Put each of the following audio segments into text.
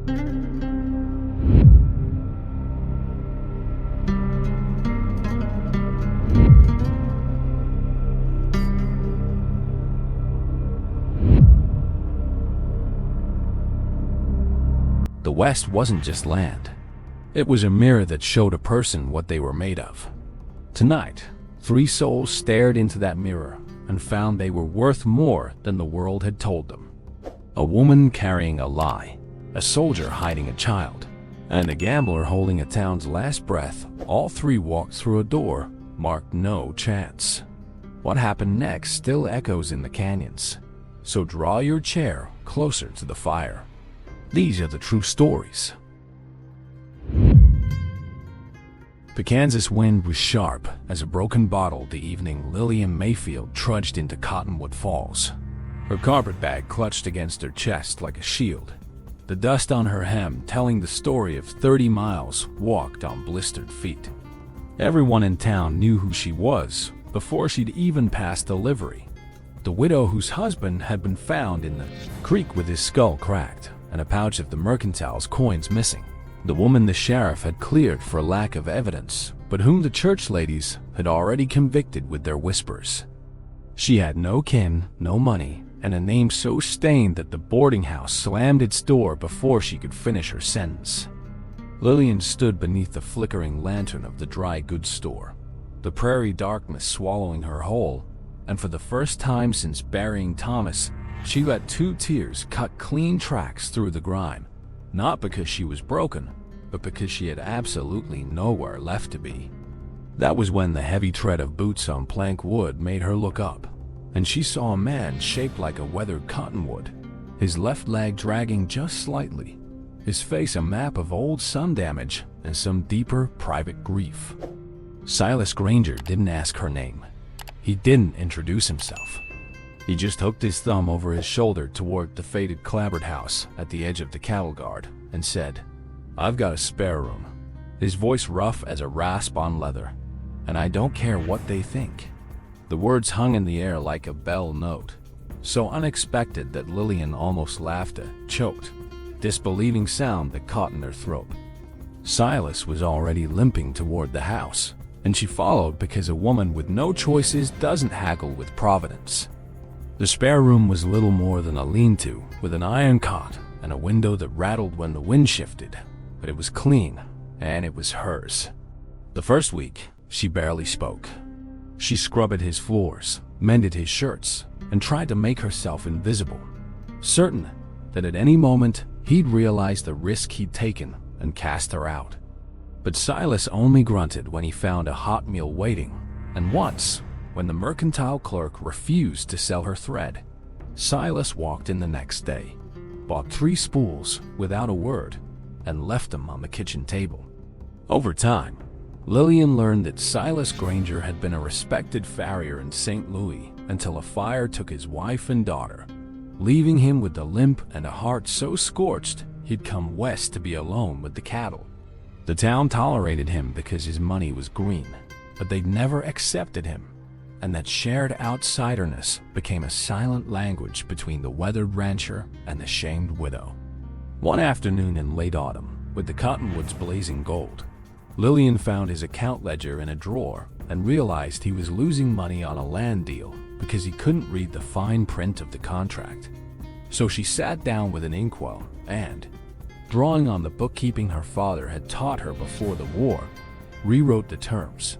The West wasn't just land. It was a mirror that showed a person what they were made of. Tonight, 3 souls stared into that mirror and found they were worth more than the world had told them. A woman carrying a lie, a soldier hiding a child, and a gambler holding a town's last breath. All 3 walked through a door marked no chance. What happened next still echoes in the canyons. So draw your chair closer to the fire. These are the true stories. The Kansas wind was sharp as a broken bottle the evening Lillian Mayfield trudged into Cottonwood Falls. Her carpet bag clutched against her chest like a shield, the dust on her hem telling the story of 30 miles walked on blistered feet. Everyone in town knew who she was before she'd even passed the livery. The widow whose husband had been found in the creek with his skull cracked and a pouch of the mercantile's coins missing. The woman the sheriff had cleared for lack of evidence, but whom the church ladies had already convicted with their whispers. She had no kin, no money, and a name so stained that the boarding house slammed its door before she could finish her sentence. Lillian stood beneath the flickering lantern of the dry goods store, the prairie darkness swallowing her whole, and for the first time since burying Thomas, she let 2 tears cut clean tracks through the grime, not because she was broken, but because she had absolutely nowhere left to be. That was when the heavy tread of boots on plank wood made her look up, and she saw a man shaped like a weathered cottonwood, his left leg dragging just slightly, his face a map of old sun damage and some deeper private grief. Silas Granger didn't ask her name. He didn't introduce himself. He just hooked his thumb over his shoulder toward the faded clapboard house at the edge of the cattle guard and said, "I've got a spare room." His voice rough as a rasp on leather. "And I don't care what they think." The words hung in the air like a bell note, so unexpected that Lillian almost laughed a choked, disbelieving sound that caught in her throat. Silas was already limping toward the house, and she followed because a woman with no choices doesn't haggle with Providence. The spare room was little more than a lean-to, with an iron cot and a window that rattled when the wind shifted, but it was clean, and it was hers. The first week, she barely spoke. She scrubbed his floors, mended his shirts, and tried to make herself invisible, certain that at any moment he'd realize the risk he'd taken and cast her out. But Silas only grunted when he found a hot meal waiting, and once, when the mercantile clerk refused to sell her thread, Silas walked in the next day, bought 3 spools without a word, and left them on the kitchen table. Over time, Lillian learned that Silas Granger had been a respected farrier in St. Louis until a fire took his wife and daughter, leaving him with a limp and a heart so scorched he'd come west to be alone with the cattle. The town tolerated him because his money was green, but they'd never accepted him, and that shared outsiderness became a silent language between the weathered rancher and the shamed widow. One afternoon in late autumn, with the cottonwoods blazing gold, Lillian found his account ledger in a drawer and realized he was losing money on a land deal because he couldn't read the fine print of the contract. So she sat down with an inkwell and, drawing on the bookkeeping her father had taught her before the war, rewrote the terms,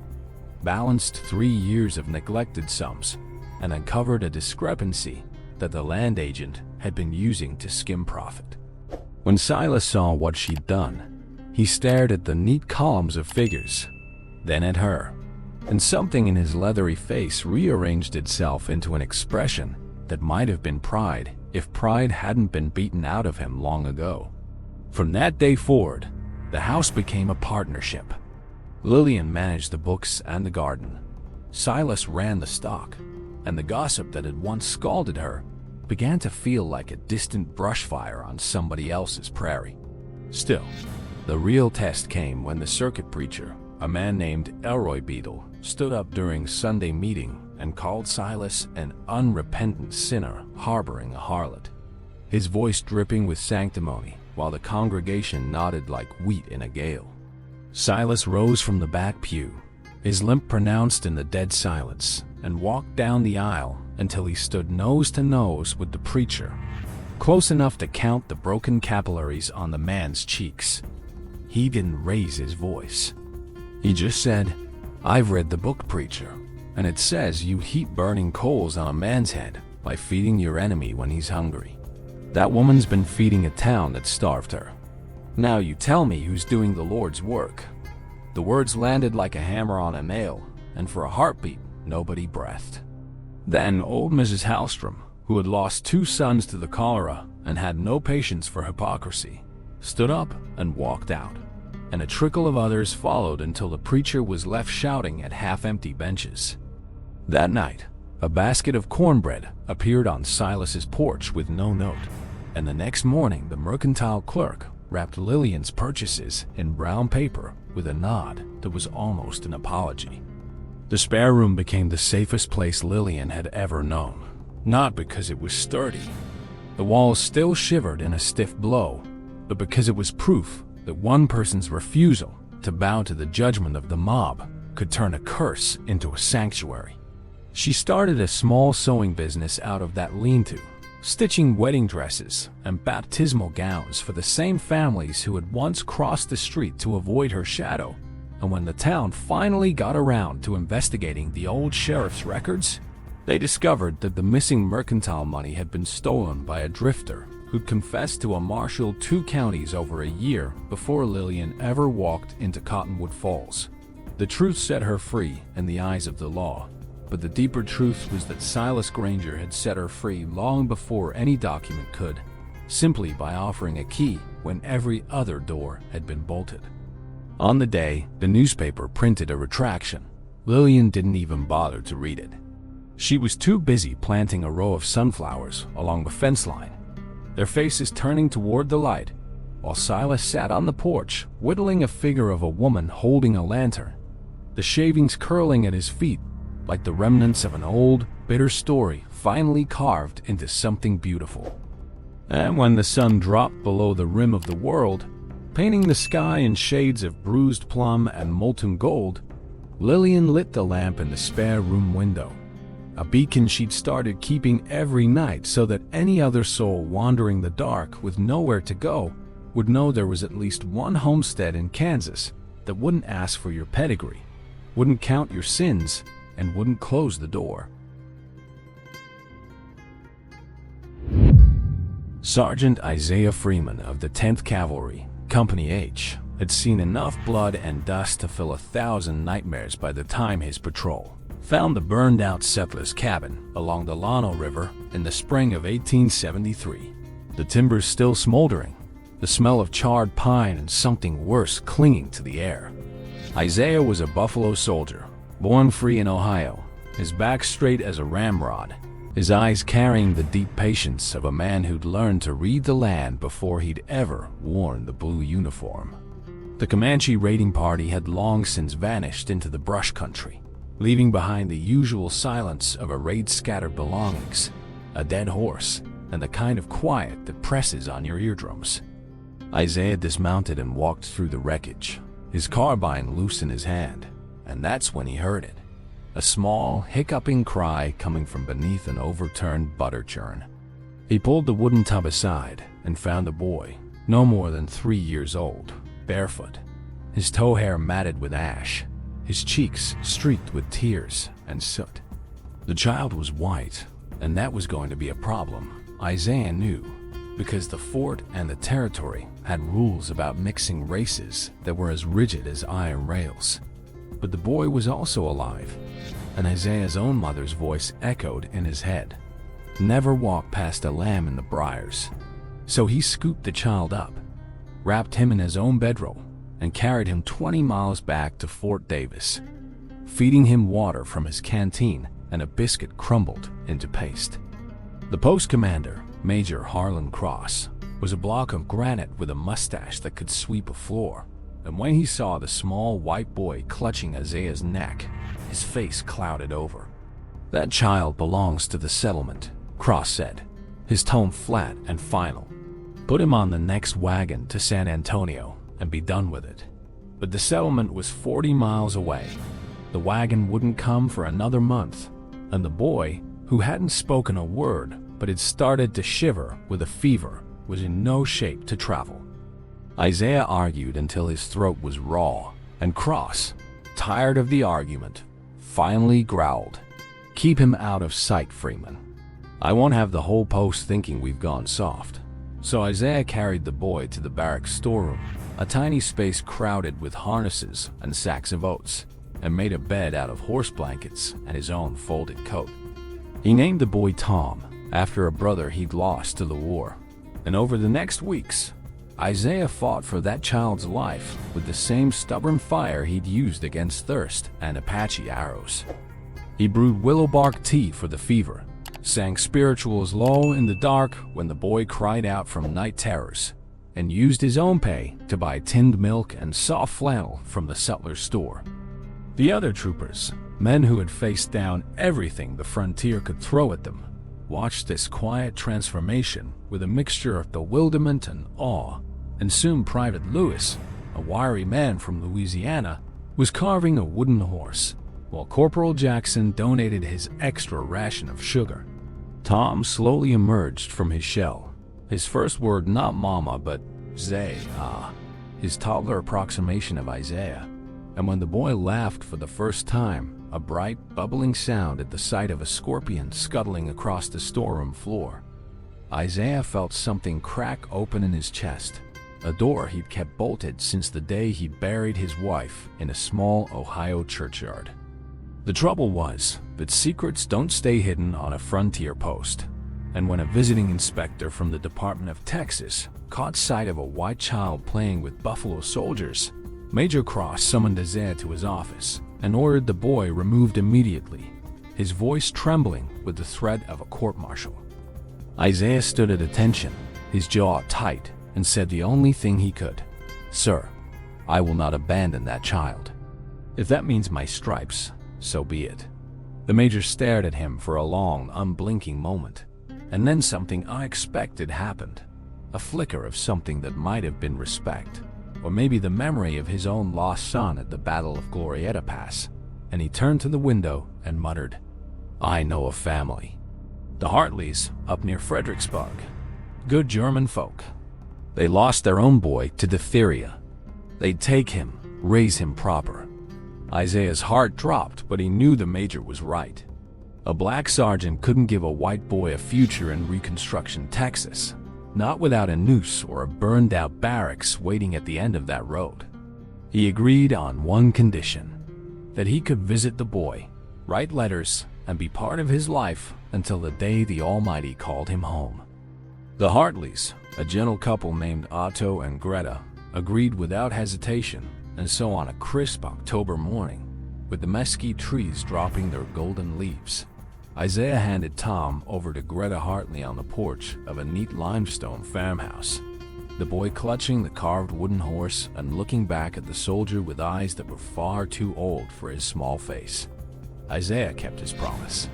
balanced 3 years of neglected sums, and uncovered a discrepancy that the land agent had been using to skim profit. When Silas saw what she'd done, he stared at the neat columns of figures, then at her, and something in his leathery face rearranged itself into an expression that might have been pride if pride hadn't been beaten out of him long ago. From that day forward, the house became a partnership. Lillian managed the books and the garden. Silas ran the stock, and the gossip that had once scalded her began to feel like a distant brush fire on somebody else's prairie. Still, the real test came when the circuit preacher, a man named Elroy Beadle, stood up during Sunday meeting and called Silas an unrepentant sinner harboring a harlot. His voice dripping with sanctimony, while the congregation nodded like wheat in a gale. Silas rose from the back pew, his limp pronounced in the dead silence, and walked down the aisle until he stood nose to nose with the preacher, close enough to count the broken capillaries on the man's cheeks. He didn't raise his voice. He just said, "I've read the book, preacher, and it says you heap burning coals on a man's head by feeding your enemy when he's hungry. That woman's been feeding a town that starved her. Now you tell me who's doing the Lord's work." The words landed like a hammer on a nail, and for a heartbeat, nobody breathed. Then old Mrs. Hallstrom, who had lost 2 sons to the cholera and had no patience for hypocrisy, stood up and walked out, and a trickle of others followed until the preacher was left shouting at half-empty benches. That night, a basket of cornbread appeared on Silas's porch with no note, and the next morning the mercantile clerk wrapped Lillian's purchases in brown paper with a nod that was almost an apology. The spare room became the safest place Lillian had ever known, not because it was sturdy. The walls still shivered in a stiff blow, but because it was proof that one person's refusal to bow to the judgment of the mob could turn a curse into a sanctuary. She started a small sewing business out of that lean-to, stitching wedding dresses and baptismal gowns for the same families who had once crossed the street to avoid her shadow. And when the town finally got around to investigating the old sheriff's records, they discovered that the missing mercantile money had been stolen by a drifter who'd confessed to a marshal 2 counties over a year before Lillian ever walked into Cottonwood Falls. The truth set her free in the eyes of the law, but the deeper truth was that Silas Granger had set her free long before any document could, simply by offering a key when every other door had been bolted. On the day the newspaper printed a retraction, Lillian didn't even bother to read it. She was too busy planting a row of sunflowers along the fence line, their faces turning toward the light, while Silas sat on the porch, whittling a figure of a woman holding a lantern, the shavings curling at his feet like the remnants of an old, bitter story finally carved into something beautiful. And when the sun dropped below the rim of the world, painting the sky in shades of bruised plum and molten gold, Lillian lit the lamp in the spare room window, a beacon she'd started keeping every night so that any other soul wandering the dark with nowhere to go would know there was at least one homestead in Kansas that wouldn't ask for your pedigree, wouldn't count your sins, and wouldn't close the door. Sergeant Isaiah Freeman of the 10th Cavalry, Company H, had seen enough blood and dust to fill 1,000 nightmares by the time his patrol found the burned-out settler's cabin along the Llano River in the spring of 1873. The timbers still smoldering, the smell of charred pine and something worse clinging to the air. Isaiah was a Buffalo soldier, born free in Ohio, his back straight as a ramrod, his eyes carrying the deep patience of a man who'd learned to read the land before he'd ever worn the blue uniform. The Comanche raiding party had long since vanished into the brush country, leaving behind the usual silence of a raid's scattered belongings, a dead horse, and the kind of quiet that presses on your eardrums. Isaiah dismounted and walked through the wreckage, his carbine loose in his hand, and that's when he heard it. A small, hiccuping cry coming from beneath an overturned butter churn. He pulled the wooden tub aside and found a boy, no more than 3 years old, barefoot, his tow hair matted with ash, his cheeks streaked with tears and soot. The child was white, and that was going to be a problem, Isaiah knew, because the fort and the territory had rules about mixing races that were as rigid as iron rails. But the boy was also alive, and Isaiah's own mother's voice echoed in his head. Never walk past a lamb in the briars. So he scooped the child up, wrapped him in his own bedroll, and carried him 20 miles back to Fort Davis, feeding him water from his canteen and a biscuit crumbled into paste. The post commander, Major Harlan Cross, was a block of granite with a mustache that could sweep a floor, and when he saw the small white boy clutching Isaiah's neck, his face clouded over. "That child belongs to the settlement," Cross said, his tone flat and final. put him on the next wagon to San Antonio, and be done with it. But the settlement was 40 miles away. The wagon wouldn't come for another month, and the boy, who hadn't spoken a word but had started to shiver with a fever, was in no shape to travel. Isaiah argued until his throat was raw, and Cross, tired of the argument, finally growled, "Keep him out of sight, Freeman. I won't have the whole post thinking we've gone soft." So Isaiah carried the boy to the barracks storeroom, a tiny space crowded with harnesses and sacks of oats, and made a bed out of horse blankets and his own folded coat. He named the boy Tom, after a brother he'd lost to the war. And over the next weeks, Isaiah fought for that child's life with the same stubborn fire he'd used against thirst and Apache arrows. He brewed willow bark tea for the fever, sang spirituals low in the dark when the boy cried out from night terrors, and used his own pay to buy tinned milk and soft flannel from the sutler's store. The other troopers, men who had faced down everything the frontier could throw at them, watched this quiet transformation with a mixture of bewilderment and awe, and soon Private Lewis, a wiry man from Louisiana, was carving a wooden horse, while Corporal Jackson donated his extra ration of sugar. Tom slowly emerged from his shell, his first word not mama but Zay, his toddler approximation of Isaiah. And when the boy laughed for the first time, a bright, bubbling sound at the sight of a scorpion scuttling across the storeroom floor, Isaiah felt something crack open in his chest, a door he'd kept bolted since the day he buried his wife in a small Ohio churchyard. The trouble was that secrets don't stay hidden on a frontier post, and when a visiting inspector from the Department of Texas caught sight of a white child playing with buffalo soldiers, Major Cross summoned Isaiah to his office and ordered the boy removed immediately, his voice trembling with the threat of a court-martial. Isaiah stood at attention, his jaw tight, and said the only thing he could, "Sir, I will not abandon that child. If that means my stripes, so be it." The major stared at him for a long, unblinking moment, and then something unexpected happened, a flicker of something that might have been respect, or maybe the memory of his own lost son at the Battle of Glorieta Pass, and he turned to the window and muttered, "I know a family. The Hartleys, up near Fredericksburg. Good German folk. They lost their own boy to diphtheria. They'd take him, raise him proper." Isaiah's heart dropped, but he knew the major was right. A black sergeant couldn't give a white boy a future in Reconstruction, Texas, not without a noose or a burned-out barracks waiting at the end of that road. He agreed on one condition, that he could visit the boy, write letters, and be part of his life until the day the Almighty called him home. The Hartleys, a gentle couple named Otto and Greta, agreed without hesitation, and so on a crisp October morning, with the mesquite trees dropping their golden leaves, Isaiah handed Tom over to Greta Hartley on the porch of a neat limestone farmhouse, the boy clutching the carved wooden horse and looking back at the soldier with eyes that were far too old for his small face. Isaiah kept his promise.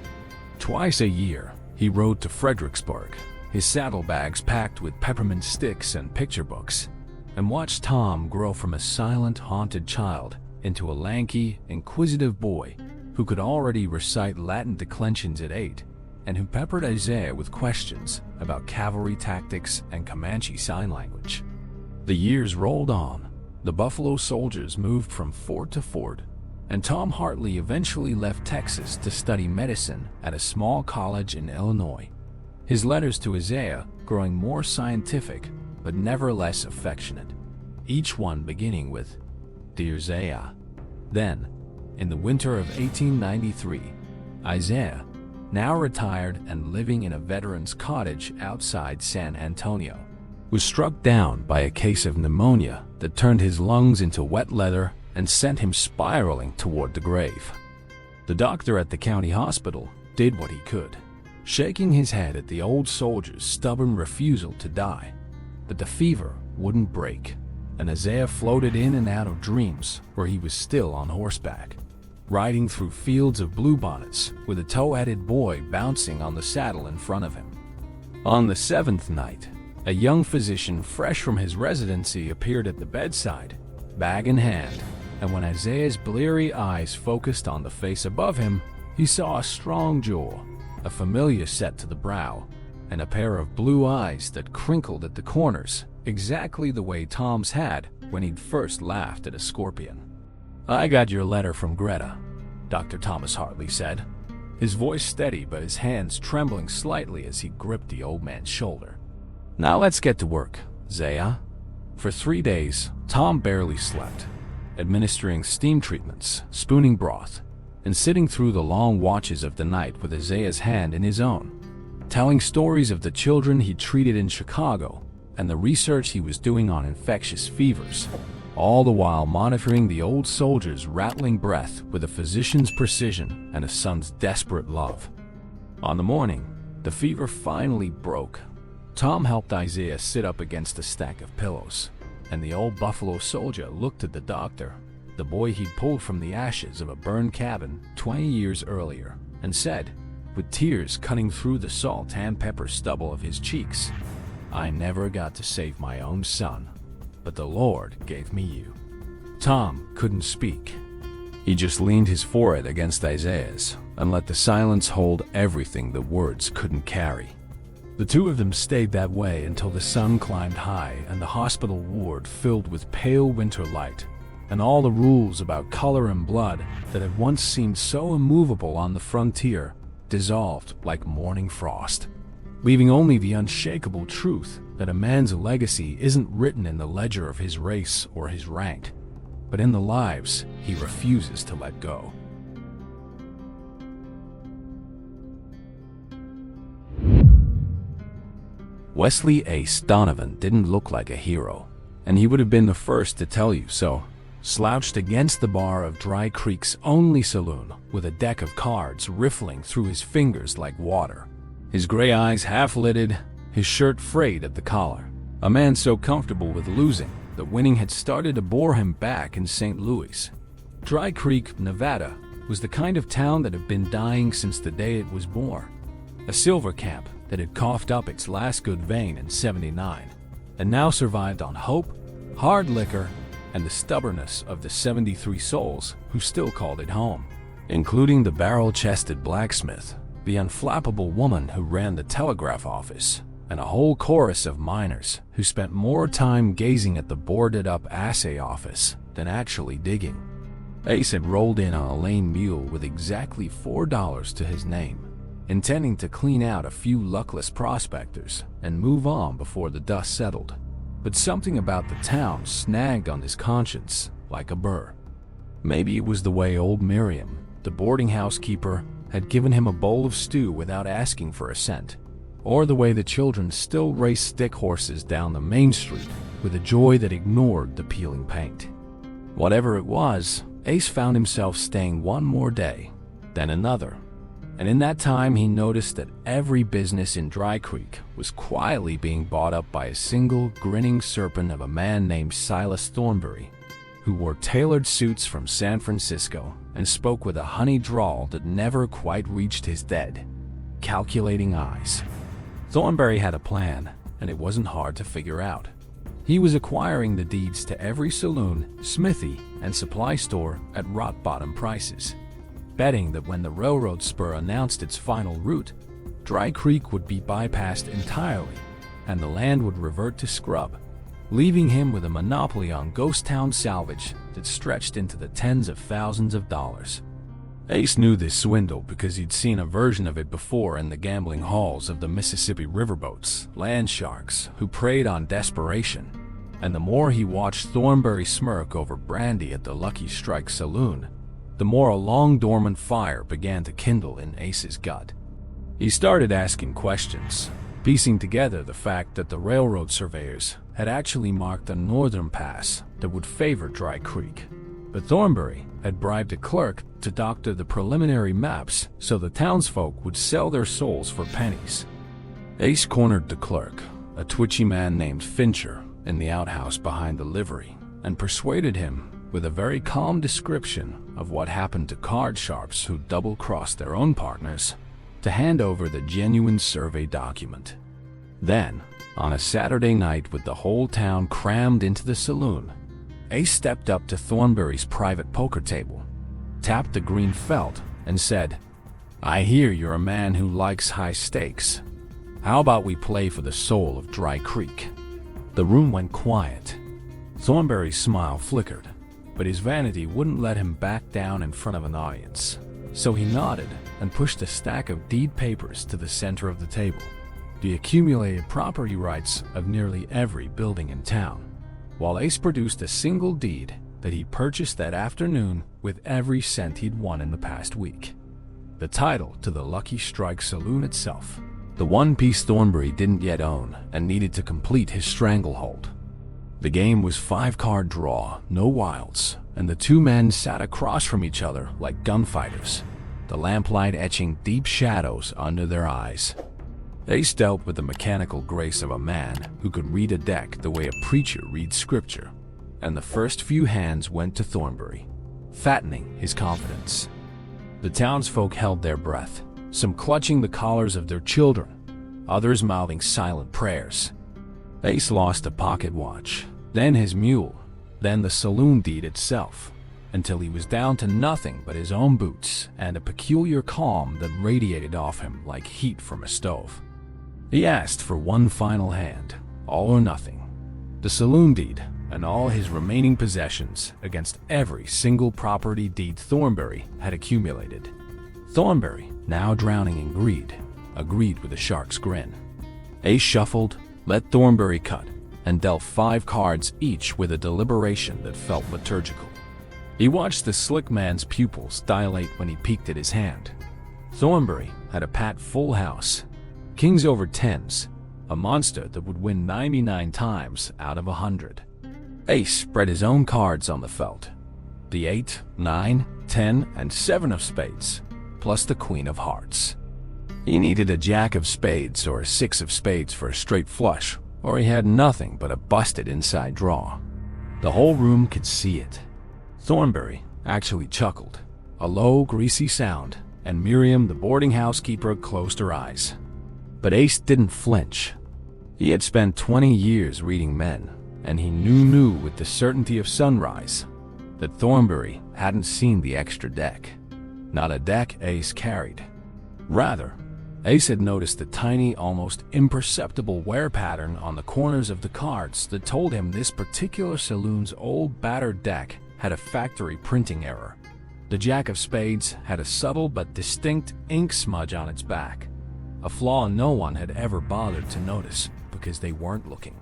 Twice a year, he rode to Fredericksburg, his saddlebags packed with peppermint sticks and picture books, and watched Tom grow from a silent, haunted child into a lanky, inquisitive boy who could already recite Latin declensions at 8, and who peppered Isaiah with questions about cavalry tactics and Comanche sign language. The years rolled on. The Buffalo Soldiers moved from fort to fort, and Tom Hartley eventually left Texas to study medicine at a small college in Illinois. His letters to Isaiah growing more scientific, but never less affectionate, each one beginning with, "Dear Zaya." Then, in the winter of 1893, Isaiah, now retired and living in a veteran's cottage outside San Antonio, was struck down by a case of pneumonia that turned his lungs into wet leather and sent him spiraling toward the grave. The doctor at the county hospital did what he could, shaking his head at the old soldier's stubborn refusal to die. But the fever wouldn't break, and Isaiah floated in and out of dreams where he was still on horseback, riding through fields of bluebonnets with a tow-headed boy bouncing on the saddle in front of him. On the 7th night, A young physician fresh from his residency appeared at the bedside, bag in hand, and when Isaiah's bleary eyes focused on the face above him, he saw a strong jaw, a familiar set to the brow, and a pair of blue eyes that crinkled at the corners, exactly the way Tom's had when he'd first laughed at a scorpion. "I got your letter from Greta," Dr. Thomas Hartley said, his voice steady but his hands trembling slightly as he gripped the old man's shoulder. "Now let's get to work, Zaya." For 3 days, Tom barely slept, administering steam treatments, spooning broth, and sitting through the long watches of the night with Isaiah's hand in his own, telling stories of the children he treated in Chicago and the research he was doing on infectious fevers, all the while monitoring the old soldier's rattling breath with a physician's precision and a son's desperate love. On the morning, the fever finally broke. Tom helped Isaiah sit up against a stack of pillows, and the old Buffalo soldier looked at the doctor, the boy he'd pulled from the ashes of a burned cabin 20 years earlier, and said, with tears cutting through the salt and pepper stubble of his cheeks, "I never got to save my own son, but the Lord gave me you." Tom couldn't speak. He just leaned his forehead against Isaiah's and let the silence hold everything the words couldn't carry. The two of them stayed that way until the sun climbed high and the hospital ward filled with pale winter light, and all the rules about color and blood that had once seemed so immovable on the frontier dissolved like morning frost, leaving only the unshakable truth that a man's legacy isn't written in the ledger of his race or his rank, but in the lives he refuses to let go. Wesley Ace Donovan didn't look like a hero, and he would have been the first to tell you so. Slouched against the bar of Dry Creek's only saloon, with a deck of cards riffling through his fingers like water, his gray eyes half-lidded, his shirt frayed at the collar. A man so comfortable with losing that winning had started to bore him back in St. Louis. Dry Creek, Nevada, was the kind of town that had been dying since the day it was born. A silver camp that had coughed up its last good vein in '79, and now survived on hope, hard liquor, and the stubbornness of the 73 souls who still called it home, including the barrel-chested blacksmith, the unflappable woman who ran the telegraph office, and a whole chorus of miners who spent more time gazing at the boarded-up assay office than actually digging. Ace had rolled in on a lame mule with exactly $4 to his name, intending to clean out a few luckless prospectors and move on before the dust settled. But something about the town snagged on his conscience like a burr. Maybe it was the way old Miriam, the boarding house keeper, had given him a bowl of stew without asking for a cent, or the way the children still raced stick horses down the main street with a joy that ignored the peeling paint. Whatever it was, Ace found himself staying one more day, then another. And in that time, he noticed that every business in Dry Creek was quietly being bought up by a single grinning serpent of a man named Silas Thornbury, who wore tailored suits from San Francisco and spoke with a honey drawl that never quite reached his dead, calculating eyes. Thornbury had a plan, and it wasn't hard to figure out. He was acquiring the deeds to every saloon, smithy, and supply store at rock-bottom prices, betting that when the railroad spur announced its final route, Dry Creek would be bypassed entirely, and the land would revert to scrub, leaving him with a monopoly on ghost town salvage that stretched into the tens of thousands of dollars. Ace knew this swindle because he'd seen a version of it before in the gambling halls of the Mississippi riverboats, land sharks who preyed on desperation, and the more he watched Thornbury smirk over brandy at the Lucky Strike saloon, the more a long-dormant fire began to kindle in Ace's gut. He started asking questions, piecing together the fact that the railroad surveyors had actually marked a northern pass that would favor Dry Creek, but Thornbury had bribed a clerk to doctor the preliminary maps so the townsfolk would sell their souls for pennies. Ace cornered the clerk, a twitchy man named Fincher, in the outhouse behind the livery, and persuaded him with a very calm description of what happened to card sharps who double-crossed their own partners, to hand over the genuine survey document. Then, on a Saturday night with the whole town crammed into the saloon, Ace stepped up to Thornberry's private poker table, tapped the green felt, and said, "I hear you're a man who likes high stakes. How about we play for the soul of Dry Creek?" The room went quiet. Thornberry's smile flickered, but his vanity wouldn't let him back down in front of an audience. So he nodded and pushed a stack of deed papers to the center of the table, the accumulated property rights of nearly every building in town, while Ace produced a single deed that he purchased that afternoon with every cent he'd won in the past week. The title to the Lucky Strike saloon itself, the one piece Thornberry didn't yet own and needed to complete his stranglehold. The game was 5-card draw, no wilds, and the two men sat across from each other like gunfighters, the lamplight etching deep shadows under their eyes. Ace dealt with the mechanical grace of a man who could read a deck the way a preacher reads scripture, and the first few hands went to Thornberry, fattening his confidence. The townsfolk held their breath, some clutching the collars of their children, others mouthing silent prayers. Ace lost a pocket watch, then his mule, then the saloon deed itself, until he was down to nothing but his own boots and a peculiar calm that radiated off him like heat from a stove. He asked for one final hand, all or nothing, the saloon deed and all his remaining possessions against every single property deed Thornberry had accumulated. Thornberry, now drowning in greed, agreed with a shark's grin. Ace shuffled, let Thornberry cut, and dealt 5 cards each with a deliberation that felt liturgical. He watched the slick man's pupils dilate when he peeked at his hand. Thornberry had a pat full house, kings over 10s, a monster that would win 99 times out of 100. Ace spread his own cards on the felt, the 8, 9, 10, and 7 of spades, plus the queen of hearts. He needed a jack of spades or a 6 of spades for a straight flush, or he had nothing but a busted inside draw. The whole room could see it. Thornberry actually chuckled, a low, greasy sound, and Miriam, the boarding house keeper, closed her eyes. But Ace didn't flinch. He had spent 20 years reading men, and he knew with the certainty of sunrise that Thornberry hadn't seen the extra deck. Not a deck Ace carried. Rather, Ace had noticed the tiny, almost imperceptible wear pattern on the corners of the cards that told him this particular saloon's old battered deck had a factory printing error. The jack of spades had a subtle but distinct ink smudge on its back, a flaw no one had ever bothered to notice because they weren't looking.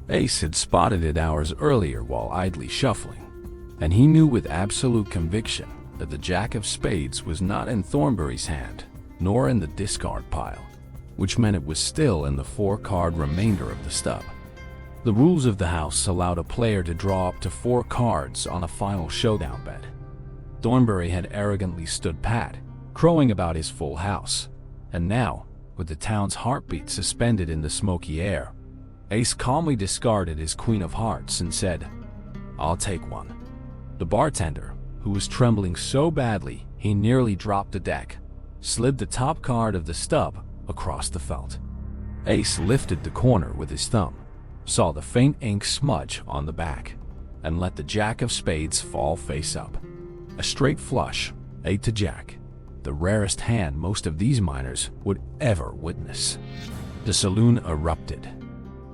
Ace had spotted it hours earlier while idly shuffling, and he knew with absolute conviction that the jack of spades was not in Thornberry's hand, nor in the discard pile, which meant it was still in the 4-card remainder of the stub. The rules of the house allowed a player to draw up to 4 cards on a final showdown bet. Thornberry had arrogantly stood pat, crowing about his full house, and now, with the town's heartbeat suspended in the smoky air, Ace calmly discarded his queen of hearts and said, "I'll take one." The bartender, who was trembling so badly he nearly dropped the deck, slid the top card of the stub across the felt. Ace lifted the corner with his thumb, saw the faint ink smudge on the back, and let the jack of spades fall face up. A straight flush, 8 to jack, the rarest hand most of these miners would ever witness. The saloon erupted.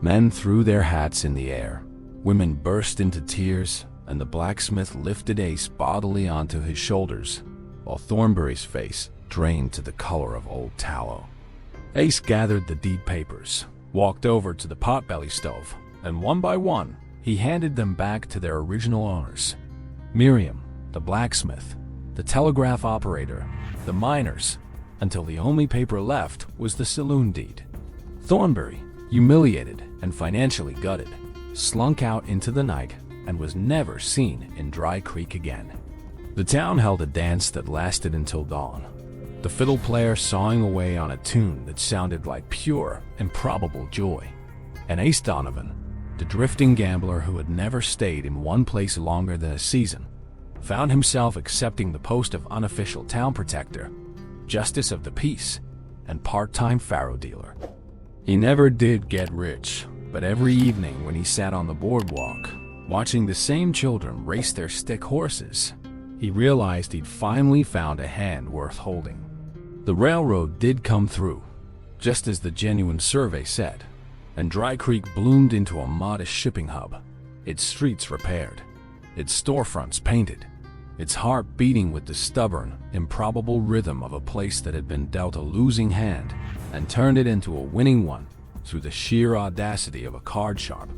Men threw their hats in the air, women burst into tears, and the blacksmith lifted Ace bodily onto his shoulders, while Thornberry's face drained to the color of old tallow. Ace gathered the deed papers, walked over to the potbelly stove, and one by one, he handed them back to their original owners. Miriam, the blacksmith, the telegraph operator, the miners, until the only paper left was the saloon deed. Thornberry, humiliated and financially gutted, slunk out into the night and was never seen in Dry Creek again. The town held a dance that lasted until dawn, the fiddle player sawing away on a tune that sounded like pure, improbable joy. And Ace Donovan, the drifting gambler who had never stayed in one place longer than a season, found himself accepting the post of unofficial town protector, justice of the peace, and part-time faro dealer. He never did get rich, but every evening when he sat on the boardwalk, watching the same children race their stick horses, he realized he'd finally found a hand worth holding. The railroad did come through, just as the genuine survey said, and Dry Creek bloomed into a modest shipping hub, its streets repaired, its storefronts painted, its heart beating with the stubborn, improbable rhythm of a place that had been dealt a losing hand and turned it into a winning one through the sheer audacity of a card sharp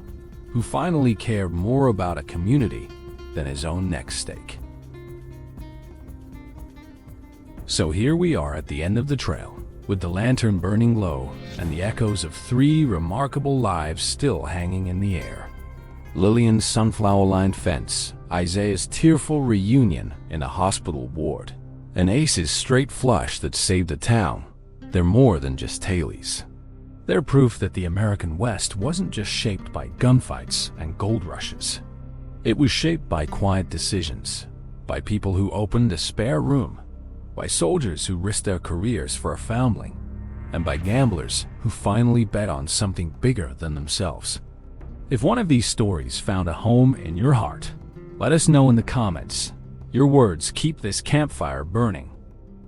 who finally cared more about a community than his own neck stake. So here we are at the end of the trail, with the lantern burning low and the echoes of 3 remarkable lives still hanging in the air. Lillian's sunflower-lined fence, Isaiah's tearful reunion in a hospital ward, and Ace's straight flush that saved the town. They're more than just tailies. They're proof that the American West wasn't just shaped by gunfights and gold rushes. It was shaped by quiet decisions, by people who opened a spare room, by soldiers who risked their careers for a foundling, and by gamblers who finally bet on something bigger than themselves. If one of these stories found a home in your heart, let us know in the comments. Your words keep this campfire burning.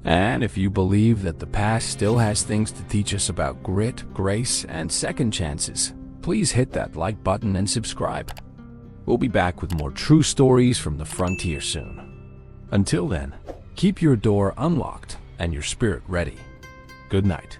And if you believe that the past still has things to teach us about grit, grace, and second chances, please hit that like button and subscribe. We'll be back with more true stories from the frontier soon. Until then, keep your door unlocked and your spirit ready. Good night.